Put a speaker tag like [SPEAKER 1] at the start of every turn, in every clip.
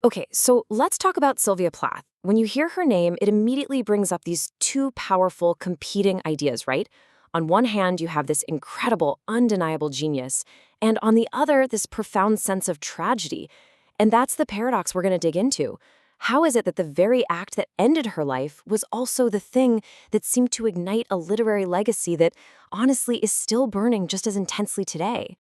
[SPEAKER 1] Okay, so let's talk about Sylvia Plath. When you hear her name, it immediately brings up these two powerful competing ideas, right? On one hand, you have this incredible, undeniable genius, and on the other, this profound sense of tragedy. And that's the paradox we're going to dig into. How is it that the very act that ended her life was also the thing that seemed to ignite a literary legacy that honestly is still burning just as intensely today?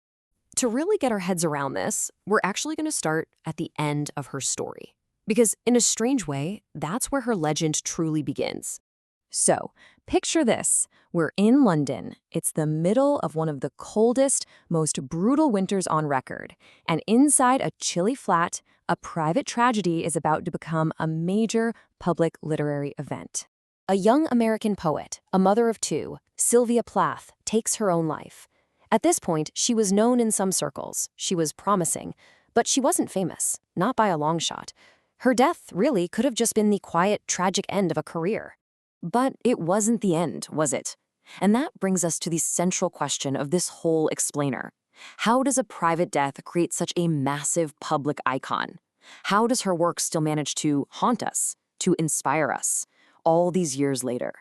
[SPEAKER 1] To really get our heads around this, we're actually going to start at the end of her story. Because in a strange way, that's where her legend truly begins. So, picture this. We're in London. It's the middle of one of the coldest, most brutal winters on record. And inside a chilly flat, a private tragedy is about to become a major public literary event. A young American poet, a mother of two, Sylvia Plath, takes her own life. At this point, she was known in some circles. She was promising, but she wasn't famous, not by a long shot. Her death really could have just been the quiet, tragic end of a career. But it wasn't the end, was it? And that brings us to the central question of this whole explainer. How does a private death create such a massive public icon? How does her work still manage to haunt us, to inspire us, all these years later?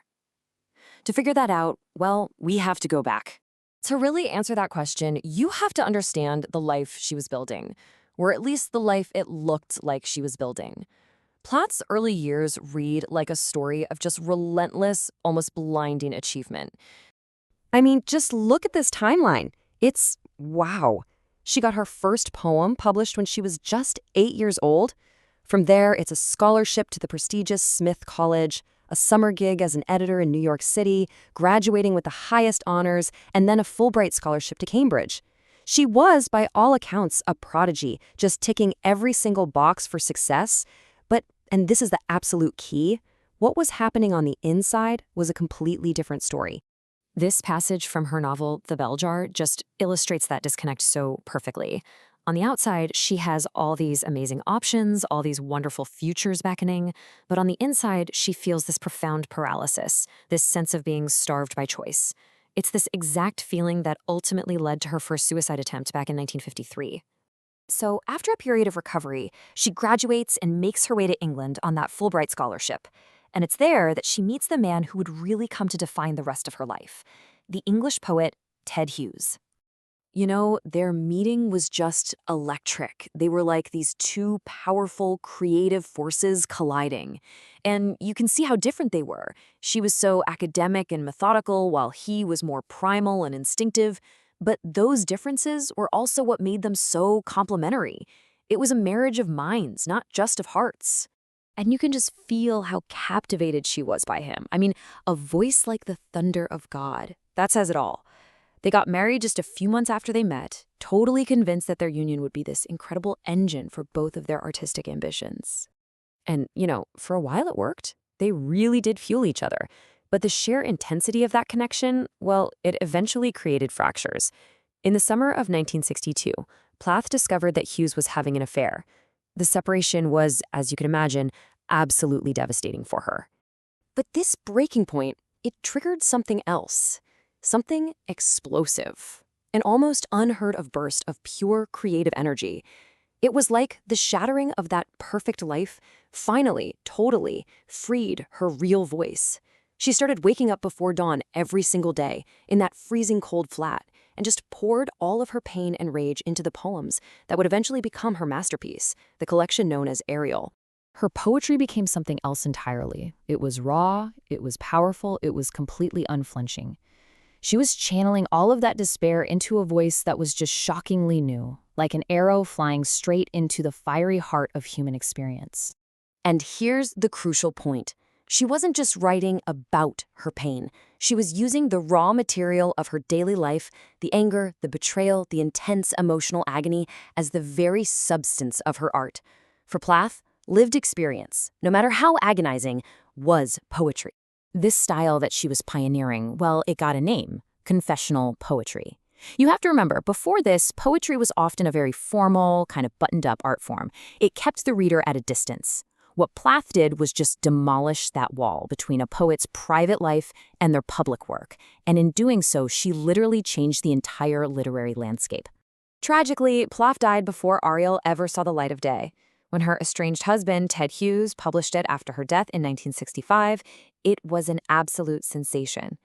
[SPEAKER 1] To figure that out, well, we have to go back. To really answer that question, you have to understand the life she was building, or at least the life it looked like she was building. Plath's early years read like a story of just relentless, almost blinding achievement. I mean, just look at this timeline. It's wow. She got her first poem published when she was just 8 years old. From there, it's a scholarship to the prestigious Smith College, a summer gig as an editor in New York City, graduating with the highest honors, and then a Fulbright scholarship to Cambridge. She was, by all accounts, a prodigy, just ticking every single box for success. But, and this is the absolute key, what was happening on the inside was a completely different story. This passage from her novel, The Bell Jar, just illustrates that disconnect so perfectly. On the outside, she has all these amazing options, all these wonderful futures beckoning, but on the inside, she feels this profound paralysis, this sense of being starved by choice. It's this exact feeling that ultimately led to her first suicide attempt back in 1953. So after a period of recovery, she graduates and makes her way to England on that Fulbright scholarship. And it's there that she meets the man who would really come to define the rest of her life, the English poet Ted Hughes. You know, their meeting was just electric. They were like these two powerful, creative forces colliding. And you can see how different they were. She was so academic and methodical, while he was more primal and instinctive. But those differences were also what made them so complementary. It was a marriage of minds, not just of hearts. And you can just feel how captivated she was by him. I mean, a voice like the thunder of God. That says it all. They got married just a few months after they met, totally convinced that their union would be this incredible engine for both of their artistic ambitions. And, you know, for a while it worked. They really did fuel each other. But the sheer intensity of that connection, well, it eventually created fractures. In the summer of 1962, Plath discovered that Hughes was having an affair. The separation was, as you can imagine, absolutely devastating for her. But this breaking point, it triggered something else. Something explosive. An almost unheard of burst of pure creative energy. It was like the shattering of that perfect life finally, totally, freed her real voice. She started waking up before dawn every single day in that freezing cold flat and just poured all of her pain and rage into the poems that would eventually become her masterpiece, the collection known as Ariel. Her poetry became something else entirely. It was raw, it was powerful, it was completely unflinching. She was channeling all of that despair into a voice that was just shockingly new, like an arrow flying straight into the fiery heart of human experience. And here's the crucial point. She wasn't just writing about her pain. She was using the raw material of her daily life, the anger, the betrayal, the intense emotional agony, as the very substance of her art. For Plath, lived experience, no matter how agonizing, was poetry. This style that she was pioneering, well, it got a name: confessional poetry. You have to remember, before this, poetry was often a very formal, kind of buttoned-up art form. It kept the reader at a distance. What Plath did was just demolish that wall between a poet's private life and their public work, and in doing so, she literally changed the entire literary landscape. Tragically, Plath died before Ariel ever saw the light of day. When her estranged husband, Ted Hughes, published it after her death in 1965, it was an absolute sensation.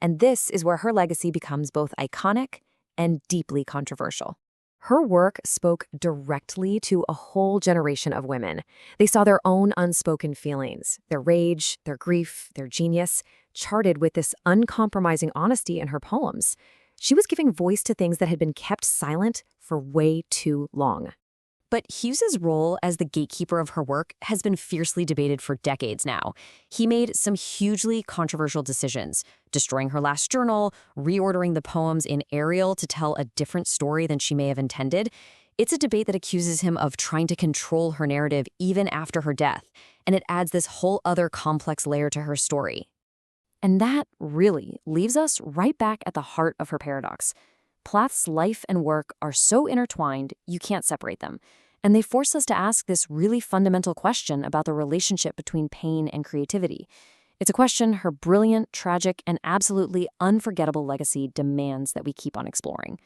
[SPEAKER 1] And this is where her legacy becomes both iconic and deeply controversial. Her work spoke directly to a whole generation of women. They saw their own unspoken feelings, their rage, their grief, their genius, charted with this uncompromising honesty in her poems. She was giving voice to things that had been kept silent for way too long.
[SPEAKER 2] But Hughes's role as the gatekeeper of her work has been fiercely debated for decades now. He made some hugely controversial decisions, destroying her last journal, reordering the poems in Ariel to tell a different story than she may have intended. It's a debate that accuses him of trying to control her narrative even after her death, and it adds this whole other complex layer to her story.
[SPEAKER 1] And that really leaves us right back at the heart of her paradox. Plath's life and work are so intertwined, you can't separate them. And they force us to ask this really fundamental question about the relationship between pain and creativity. It's a question her brilliant, tragic, and absolutely unforgettable legacy demands that we keep on exploring.